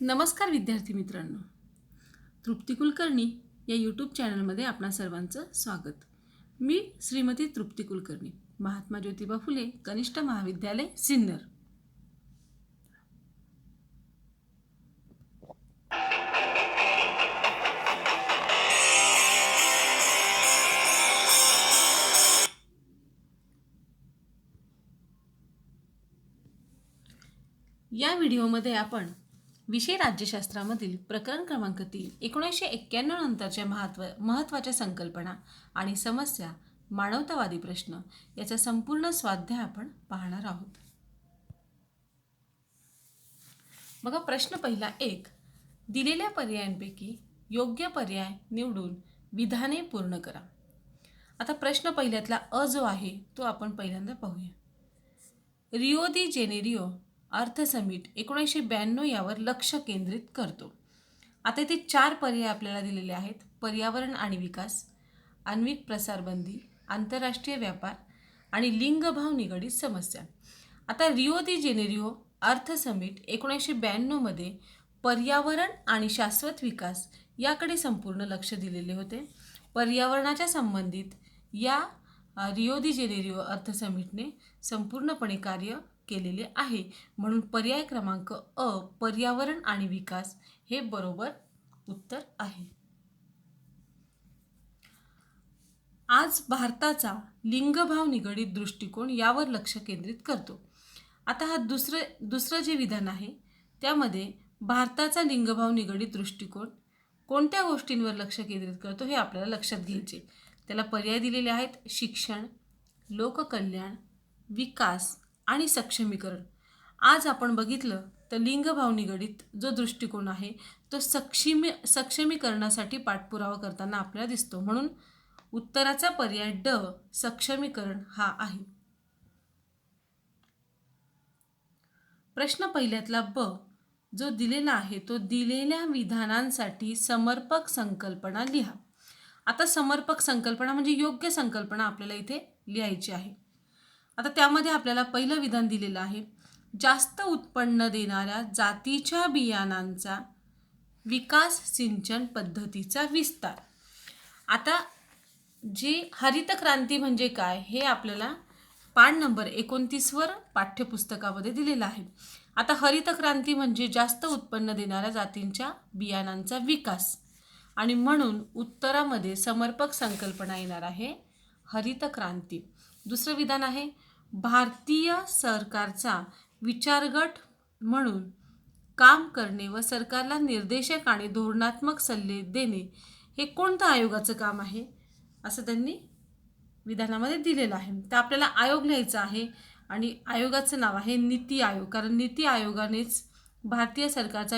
नमस्कार विद्यार्थी मित्रांनो, तृप्ती कुलकर्णी या यूट्यूब चॅनलमध्ये आपणा सर्वांचं स्वागत. मी श्रीमती तृप्ती कुलकर्णी, महात्मा ज्योतिबा फुले कनिष्ठ महाविद्यालय सिन्नर. या व्हिडिओमध्ये आपण विषय राज्यशास्त्रामधील प्रकरण क्रमांक 3 1991 नंतरच्या महत्त्वाच्या संकल्पना आणि समस्या, मानवतावादी प्रश्न याचा संपूर्ण स्वाध्याय आपण पाहणार आहोत. बघा, प्रश्न पहिला 1. दिलेल्या पर्यायांपैकी योग्य पर्याय निवडून विधाने पूर्ण करा. आता प्रश्न पहिल्यातला अ जो आहे तो आपण पहिल्यांदा पाहूया. रिओ दी जेनेरिओ अर्थ समिट 1992 यावर लक्ष केंद्रित करतो. आता इथे 4 पर्याय आपल्याला दिलेले आहेत. पर्यावरण आणि विकास, आण्विक प्रसारबंदी, आंतरराष्ट्रीय व्यापार आणि लिंगभाव निगडीत समस्या. आता रिओ दी जेनेरिओ अर्थ समिट 1992 मध्ये पर्यावरण आणि शाश्वत विकास याकडे संपूर्ण लक्ष दिलेले होते. पर्यावरणाच्या संबंधित या रिओ दी जेनेरिओ अर्थ समिटने संपूर्णपणे कार्य केलेले आहे. म्हणून पर्याय क्रमांक अ, पर्यावरण आणि विकास, हे बरोबर उत्तर आहे. आज भारताचा लिंगभाव निगडीत दृष्टिकोन यावर लक्ष केंद्रित करतो. आता हा दुसरं जे विधान आहे त्यामध्ये भारताचा लिंगभाव निगडीत दृष्टिकोन कोणत्या गोष्टींवर लक्ष केंद्रित करतो हे आपल्याला लक्षात घ्यायचे. त्याला पर्याय दिलेले आहेत: शिक्षण, लोककल्याण, विकास आणि सक्षमीकरण. आज आपण बघितलं तर लिंगभाव निगडीत जो दृष्टिकोन आहे तो सक्षमीकरणासाठी पाठपुरावा करताना आपल्याला दिसतो. म्हणून उत्तराचा पर्याय ड, सक्षमीकरण हा आहे. प्रश्न पहिल्यातला ब जो दिलेला आहे तो दिलेल्या विधानांसाठी समर्पक संकल्पना लिहा. आता समर्पक संकल्पना म्हणजे योग्य संकल्पना आपल्याला इथे लिहायची आहे. आता त्यामध्ये आपल्याला पहिलं विधान दिलेलं आहे: जास्त उत्पन्न देणाऱ्या जातीच्या बियाणांचा विकास, सिंचन पद्धतीचा विस्तार. आता जे हरित क्रांती म्हणजे काय हे आपल्याला पान नंबर 29 वर पाठ्यपुस्तकामध्ये दिलेलं आहे. आता हरित क्रांती म्हणजे जास्त उत्पन्न देणाऱ्या जातींच्या बियाणांचा विकास, आणि म्हणून उत्तरामध्ये समर्पक संकल्पना येणार आहे हरित क्रांती. दुसरं विधान आहे: भारतीय सरकारचा विचारगट म्हणून काम करणे व सरकारला निर्देशक आणि धोरणात्मक सल्ले देणे हे कोणत्या आयोगाचं काम आहे असं त्यांनी विधानामध्ये दिलेलं आहे. तर आपल्याला आयोग लिहायचा आहे आणि आयोगाचं नाव आहे नीती आयोग, कारण नीती आयोगानेच भारतीय सरकारचा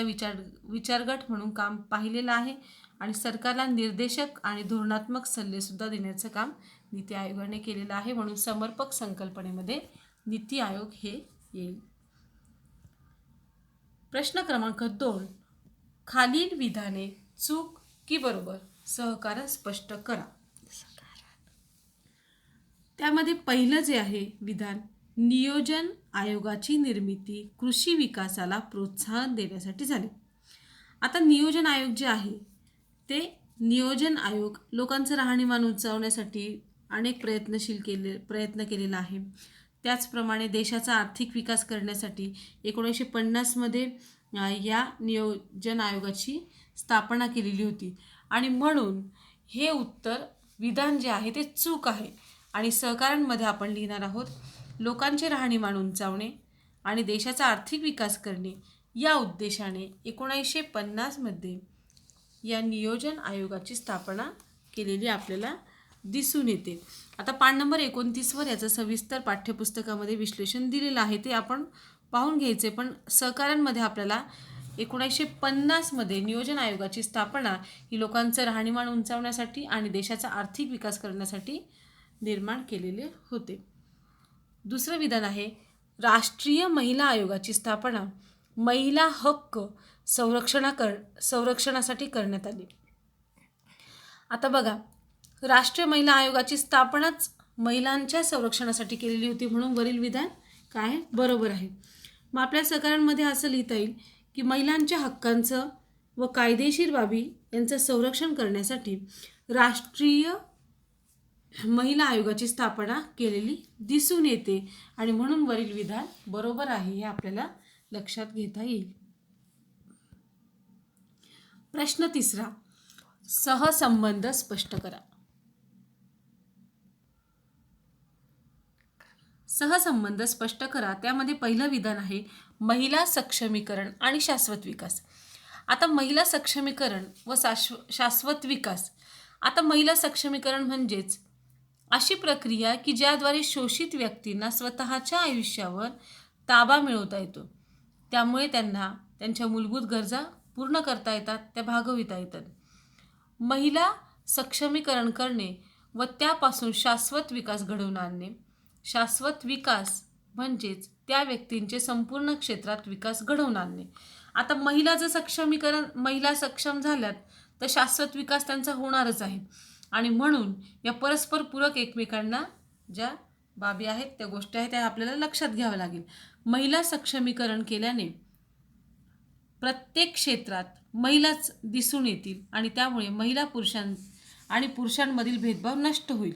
विचारगट म्हणून काम पाहिलेलं आहे आणि सरकारला निर्देशक आणि धोरणात्मक सल्लेसुद्धा देण्याचं काम नीती आयोगाने केलेलं आहे. म्हणून समर्पक संकल्पनेमध्ये नीती आयोग हे येईल. प्रश्न क्रमांक 2. खालील विधाने चूक की बरोबर, सहकार्य स्पष्ट करा. त्यामध्ये पहिलं जे आहे विधान: नियोजन आयोगाची निर्मिती कृषी विकासाला प्रोत्साहन देण्यासाठी झाली. आता नियोजन आयोग जे आहे ते नियोजन आयोग लोकांचं राहणीमान उंचावण्यासाठी अनेक प्रयत्न केलेला आहे. त्याचप्रमाणे देशाचा आर्थिक विकास करण्यासाठी 1950 मध्ये या नियोजन आयोगाची स्थापना केलेली होती, आणि म्हणून हे उत्तर विधान जे आहे ते चूक आहे. आणि सहकार्यांमध्ये आपण लिहिणार आहोत: लोकांचे राहणीमान उंचावणे आणि देशाचा आर्थिक विकास करणे या उद्देशाने 1950 मध्ये या नियोजन आयोगाची स्थापना केलेली आपल्याला दिसून येते. आता पान नंबर 29 वर याचं सविस्तर पाठ्यपुस्तकामध्ये विश्लेषण दिलेलं आहे, ते आपण पाहून घ्यायचे. पण सहकार्यांमध्ये आपल्याला 1950 मध्ये नियोजन आयोगाची स्थापना ही लोकांचं राहणीमान उंचावण्यासाठी आणि देशाचा आर्थिक विकास करण्यासाठी निर्माण केलेले होते. दुसरं विधान आहे: राष्ट्रीय महिला आयोगाची स्थापना महिला हक्क संरक्षणासाठी करण्यात आली. आता बघा, राष्ट्रीय महिला आयोगाची स्थापनाच महिलांच्या संरक्षणासाठी केलेली होती, म्हणून वरील विधान काय बरोबर आहे. मग आपल्या सहकार्यांमध्ये असं लिहिता येईल की महिलांच्या हक्कांचं व कायदेशीर बाबी यांचं संरक्षण करण्यासाठी राष्ट्रीय महिला आयोगाची स्थापना केलेली दिसून येते आणि म्हणून वरील विधान बरोबर आहे हे आपल्याला लक्षात घेता येईल. प्रश्न 3. सहसंबंध स्पष्ट करा. सहसंबंध स्पष्ट करा. त्यामध्ये पहिलं विधान आहे महिला सक्षमीकरण आणि शाश्वत विकास. आता महिला सक्षमीकरण व शाश्वत विकास. आता महिला सक्षमीकरण म्हणजेच अशी प्रक्रिया की ज्याद्वारे शोषित व्यक्तींना स्वतःच्या आयुष्यावर ताबा मिळवता येतो. त्यामुळे त्यांना त्यांच्या मूलभूत गरजा पूर्ण करता येतात, त्या भागविता येतात. महिला सक्षमीकरण करणे व त्यापासून शाश्वत विकास घडवून आणणे. शाश्वत विकास म्हणजेच त्या व्यक्तींचे संपूर्ण क्षेत्रात विकास घडवून आणणे. आता महिला सक्षम झाल्यात तर शाश्वत विकास त्यांचा होणारच आहे आणि म्हणून या परस्पर पूरक एकमेकांना ज्या बाबी आहेत, त्या गोष्टी आहेत, त्या आपल्याला लक्षात घ्याव्या लागेल. महिला सक्षमीकरण केल्याने प्रत्येक क्षेत्रात महिलाच दिसून येतील आणि त्यामुळे महिला पुरुषांमधील भेदभाव नष्ट होईल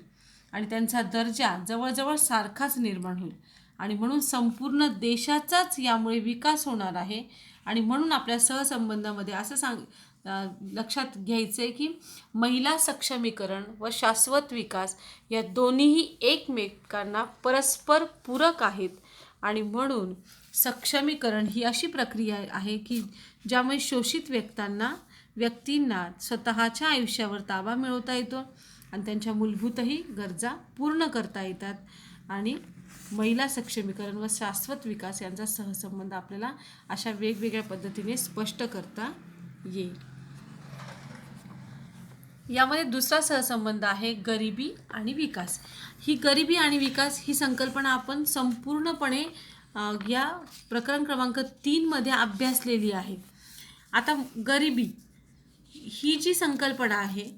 आणि त्यांचा दर्जा जवळजवळ सारखाच निर्माण होईल आणि म्हणून संपूर्ण देशाचाच यामुळे विकास होणार आहे. आणि म्हणून आपल्या सहसंबंधामध्ये असं लक्षात घ्यायचं आहे की महिला सक्षमीकरण व शाश्वत विकास या दोन्हीही एकमेकांना परस्पर पूरक आहेत आणि म्हणून सक्षमीकरण ही अशी प्रक्रिया आहे की ज्यामुळे शोषित व्यक्तींना स्वतःच्या आयुष्यावर ताबा मिळवता येतो आणि त्यांच्या मूलभूतही गरजा पूर्ण करता येतात. आणि महिला सक्षमीकरण व शाश्वत विकास यांचा सहसंबंध आपल्याला अशा वेगवेगळ्या पद्धतीने स्पष्ट करता येईल. यामध्ये दुसरा सहसंबंध आहे गरिबी आणि विकास. ही गरिबी आणि विकास ही संकल्पना आपण संपूर्णपणे या प्रकरण क्रमांक 3 मध्ये अभ्यासलेली आहे. आता गरिबी ही जी संकल्पना आहे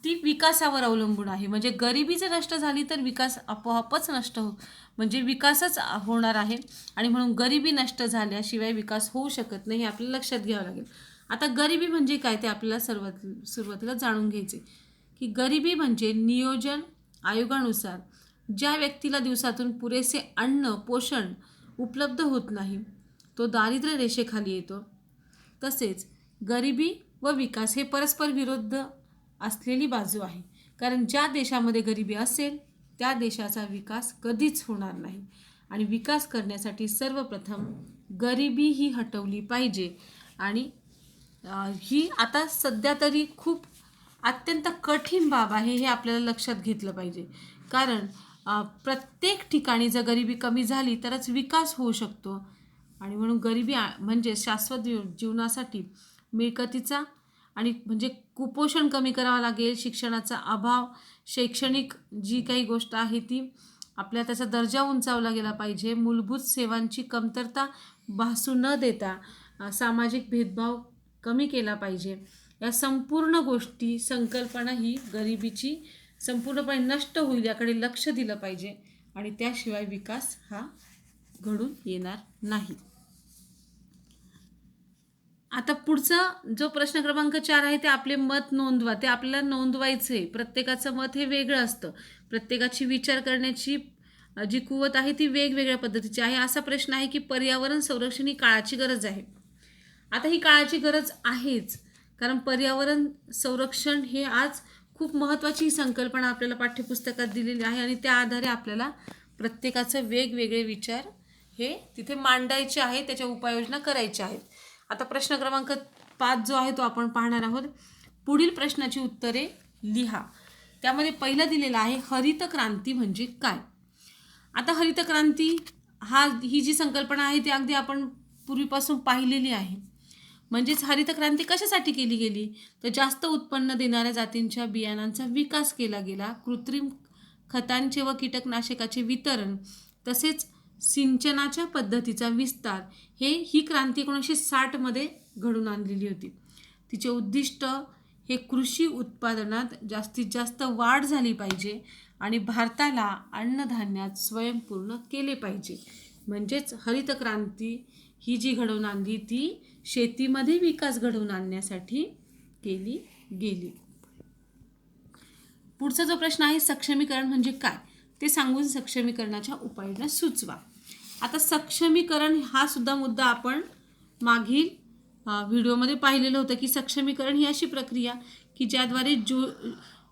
ती विकासावर अवलंबून आहे. म्हणजे गरिबी जर नष्ट झाली तर विकास आपोआपच म्हणजे विकासच होणार आहे आणि म्हणून गरिबी नष्ट झाल्याशिवाय विकास होऊ शकत नाही हे आपल्याला लक्षात घ्यावं लागेल. आता गरिबी म्हणजे काय ते आपल्याला सुरुवातीला जाणून घ्यायचे की गरिबी म्हणजे नियोजन आयोगानुसार ज्या व्यक्तीला दिवसातून पुरेसे अन्न पोषण उपलब्ध होत नाही तो दारिद्र्य रेषेखाली येतो. तसेच गरिबी व विकास हे परस्पर विरुद्ध असलेली बाजू आहे. कारण ज्या देशामध्ये गरिबी असेल त्या देशाचा विकास कधीच होणार नाही आणि विकास करण्यासाठी सर्वप्रथम गरिबी ही हटवली पाहिजे. आणि ही आता सध्या तरी खूप अत्यंत कठीण बाब आहे हे आपल्याला लक्षात घेतलं पाहिजे. कारण प्रत्येक ठिकाणी जर गरिबी कमी झाली तरच विकास होऊ शकतो आणि म्हणून गरिबी म्हणजे शाश्वत जीवनासाठी मिळकतीचा आणि म्हणजे कुपोषण कमी करावं लागेल. शिक्षणाचा अभाव, शैक्षणिक जी काही गोष्ट आहे ती आपल्या त्याचा दर्जा उंचावला गेला पाहिजे. मूलभूत सेवांची कमतरता भासू न देता सामाजिक भेदभाव कमी केला पाहिजे. या संपूर्ण गोष्टी संकल्पना ही गरिबीची संपूर्णपणे नष्ट होईल याकडे लक्ष दिलं पाहिजे आणि त्याशिवाय विकास हा घडून येणार नाही. आता पुढचा जो प्रश्न क्रमांक 4 आहे ते आपले मत नोंदवा. ते आपल्याला नोंदवायचे. प्रत्येकाचं मत हे वेगळं असतं. प्रत्येकाची विचार करण्याची जी कुवत आहे ती वेगवेगळ्या पद्धतीची आहे. असा प्रश्न आहे की पर्यावरण संरक्षण ही काळाची गरज आहे. आता ही काळाची गरज आहेच कारण पर्यावरण संरक्षण हे आज खूप महत्त्वाची संकल्पना आपल्याला पाठ्यपुस्तकात दिलेली आहे आणि त्या आधारे आपल्याला प्रत्येकाचे वेगवेगळे विचार हे तिथे मांडायचे आहेत, त्याच्या उपाययोजना करायच्या आहेत. आता प्रश्न क्रमांक 5 जो आहे तो आपण पाहणार आहोत. पुढील प्रश्नाची उत्तरे लिहा. त्यामध्ये दिलेलं आहे हरित क्रांती म्हणजे काय. आता हरित क्रांती ही जी संकल्पना आहे ती अगदी आपण पूर्वीपासून पाहिलेली आहे. म्हणजेच हरित क्रांती कशासाठी केली गेली तर जास्त उत्पन्न देणाऱ्या जातींच्या बियाणांचा विकास केला गेला. कृत्रिम खतांचे व कीटकनाशकाचे वितरण तसेच सिंचनाच्या पद्धतीचा विस्तार ही क्रांती 1960 मध्ये घडून आणलेली होती. तिचे उद्दिष्ट हे कृषी उत्पादनात जास्तीत जास्त वाढ झाली पाहिजे आणि भारताला अन्नधान्यात स्वयंपूर्ण केले पाहिजे. म्हणजेच हरित क्रांती ही जी घडवून आणली ती शेतीमध्ये विकास घडवून आणण्यासाठी केली गेली. पुढचा जो प्रश्न आहे सक्षमीकरण म्हणजे काय ते सांगून सक्षमीकरणाच्या उपाययोजना सुचवा. आता सक्षमीकरण हा सुद्धा मुद्दा आपण मागील व्हिडिओमध्ये पाहिलेलं होतं की सक्षमीकरण ही अशी प्रक्रिया की ज्याद्वारे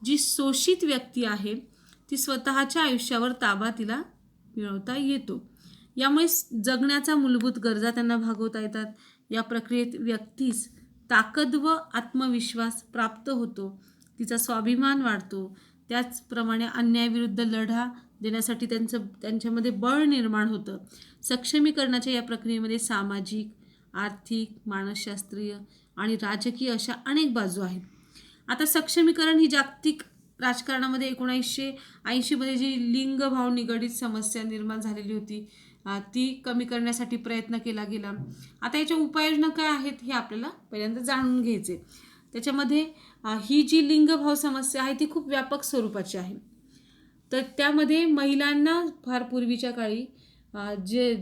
जी शोषित व्यक्ती आहे ती स्वतःच्या आयुष्यावर ताबा तिला मिळवता येतो. यामुळे जगण्याचा मूलभूत गरजा त्यांना भागवता येतात. या प्रक्रियेत व्यक्तीस ताकद व आत्मविश्वास प्राप्त होतो, तिचा स्वाभिमान वाढतो. त्याचप्रमाणे अन्यायाविरुद्ध लढा देण्यासाठी त्यांच्यामध्ये बळ निर्माण होतं. सक्षमीकरणाच्या या प्रक्रियेमध्ये सामाजिक, आर्थिक, मानसशास्त्रीय आणि राजकीय अशा अनेक बाजू आहेत. आता सक्षमीकरण ही जागतिक राजकारणामध्ये 1980मध्ये जी लिंगभाव निगडित समस्या निर्माण झालेली होती ती कमी करण्यासाठी प्रयत्न केला गेला. आता याच्या उपाययोजना काय आहेत हे आपल्याला पहिल्यांदा जाणून घ्यायचे. त्याच्यामध्ये ही जी लिंगभाव समस्या आहे ती खूप व्यापक स्वरूपाची आहे. तर त्यामध्ये महिलांना फार पूर्वीच्या काळी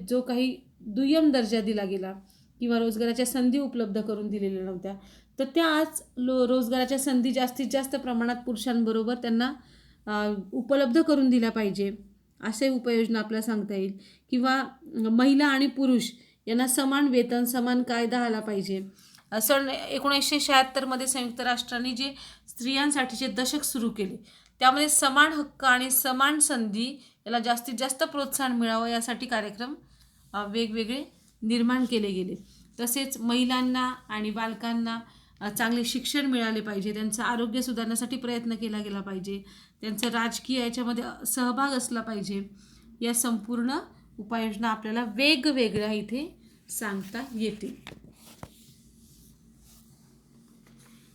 जो काही दुय्यम दर्जा दिला गेला किंवा रोजगाराच्या संधी उपलब्ध करून दिलेल्या नव्हत्या, तर त्या आज रोजगाराच्या संधी जास्तीत जास्त प्रमाणात पुरुषांबरोबर त्यांना उपलब्ध करून दिल्या पाहिजे असे उपाययोजना आपल्याला सांगता येईल. किंवा महिला आणि पुरुष यांना समान वेतन, समान कायदा आला पाहिजे. 1976मध्ये संयुक्त राष्ट्रांनी जे स्त्रियांसाठीचे दशक सुरू केले त्यामध्ये समान हक्क आणि समान संधी याला जास्तीत जास्त प्रोत्साहन मिळावं यासाठी कार्यक्रम वेगवेगळे निर्माण केले गेले. तसेच महिलांना आणि बालकांना चांगले शिक्षण मिळाले पाहिजे, त्यांचं आरोग्य सुधारण्यासाठी प्रयत्न केला गेला पाहिजे, त्यांचं राजकीय याच्यामध्ये सहभाग असला पाहिजे. या संपूर्ण उपाययोजना आपल्याला वेगवेगळ्या इथे सांगता येतील.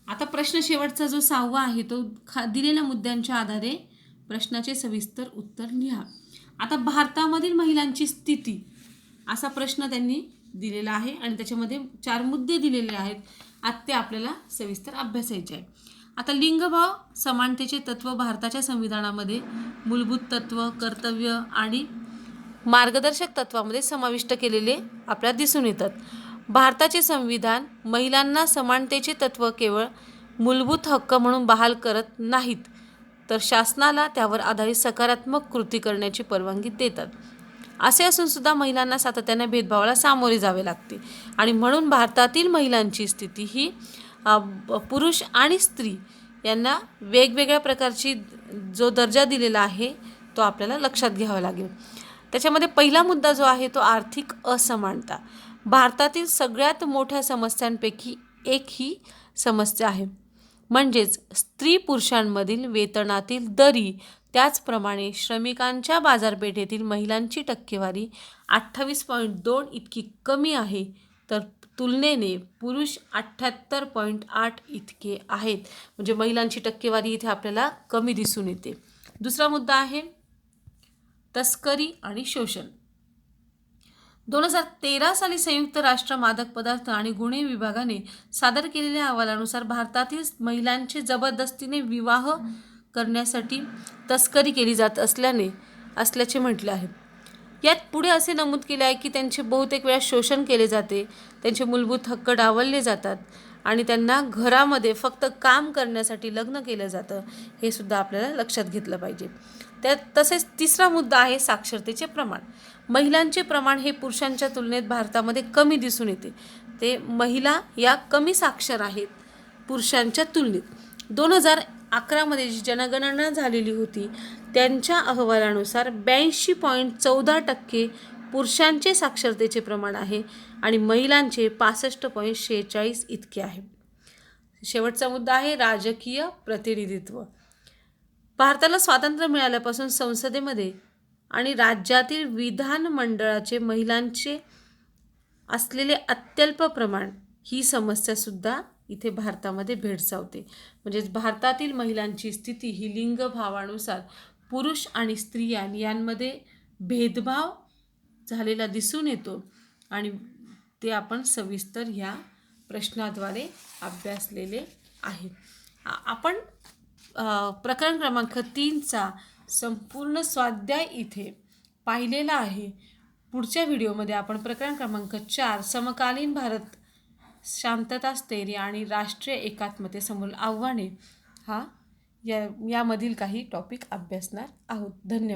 आता प्रश्न शेवटचा जो 6वा आहे तो दिलेल्या मुद्द्यांच्या आधारे प्रश्नाचे सविस्तर उत्तर लिहा. आता भारतामधील महिलांची स्थिती असा प्रश्न त्यांनी दिलेला आहे आणि त्याच्यामध्ये 4 मुद्दे दिलेले आहेत. आता ते आपल्याला सविस्तर अभ्यासायचे आहे. आता लिंगभाव समानतेचे तत्व भारताच्या संविधानामध्ये मूलभूत तत्व, कर्तव्य आणि मार्गदर्शक तत्वामध्ये समाविष्ट केलेले आपल्याला दिसून येतात. भारताचे संविधान महिलांना समानतेचे तत्व केवळ मूलभूत हक्क म्हणून बहाल करत नाहीत, तर शासनाला त्यावर आधारित सकारात्मक कृती करण्याची परवानगी देतात. असे असून सुद्धा महिलांना सातत्याने भेदभावाला सामोरे जावे लागते आणि म्हणून भारतातील महिलांची स्थिती ही पुरुष आणि स्त्री यांना वेगवेगळ्या प्रकारची जो दर्जा दिलेला आहे तो आपल्याला लक्षात घ्यावा लागेल. त्याच्यामध्ये पहिला मुद्दा जो आहे तो आर्थिक असमानता. भारतातील सगळ्यात मोठ्या समस्यांपैकी एक ही समस्या आहे, म्हणजेच स्त्री पुरुषांमधील वेतनातील दरी. त्याचप्रमाणे श्रमिकांच्या बाजारपेठेतील महिलांची टक्केवारी 28.2 इतकी कमी आहे, तर तुलनेने पुरुष 78.8 इतके आहेत. म्हणजे महिलांची टक्केवारी इथे आपल्याला कमी दिसून येते. दुसरा मुद्दा आहे तस्करी आणि शोषण. 2013 साली संयुक्त राष्ट्र मादक पदार्थ आणि गुन्हे विभागाने सादर केलेल्या अहवालानुसार भारतातील महिलांचे जबरदस्तीने विवाह करण्यासाठी तस्करी केली जात असल्याचे म्हटले आहे. यात पुढे असे नमूद केले आहे की त्यांचे बहुतेक वेळा शोषण केले जाते, त्यांचे मूलभूत हक्क डावलले जातात आणि त्यांना घरामध्ये फक्त काम करण्यासाठी लग्न केलं जातं. हे सुद्धा आपल्याला लक्षात घेतलं पाहिजे. तसेच तिसरा मुद्दा आहे साक्षरतेचे प्रमाण. महिलांचे प्रमाण हे पुरुषांच्या तुलनेत भारतामध्ये कमी दिसून येते. ते महिला या कमी साक्षर आहेत पुरुषांच्या तुलनेत. 2011मध्ये जी जनगणना झालेली होती त्यांच्या अहवालानुसार 82.14% पुरुषांचे साक्षरतेचे प्रमाण आहे आणि महिलांचे 65.46 इतके आहे. शेवटचा मुद्दा आहे राजकीय प्रतिनिधित्व. भारताला स्वातंत्र्य मिळाल्यापासून संसदेमध्ये आणि राज्यातील विधानमंडळाचे महिलांचे असलेले अत्यल्प प्रमाण ही समस्यासुद्धा इथे भारतामध्ये भेडसावते. म्हणजेच भारतातील महिलांची स्थिती ही लिंगभावानुसार पुरुष आणि स्त्रिया यांमध्ये भेदभाव झालेला दिसून येतो आणि ते आपण सविस्तर ह्या प्रश्नाद्वारे अभ्यासलेले आहे. आपण प्रकरण क्रमांक 3चा संपूर्ण स्वाध्याय इथे पाहिलेला आहे. पुढच्या व्हिडिओमध्ये आपण प्रकरण क्रमांक 4 समकालीन भारत, शांतता, स्थैर्य आणि राष्ट्रीय एकात्मतेसमोर आव्हाने यामधील काही टॉपिक अभ्यासणार आहोत. धन्यवाद.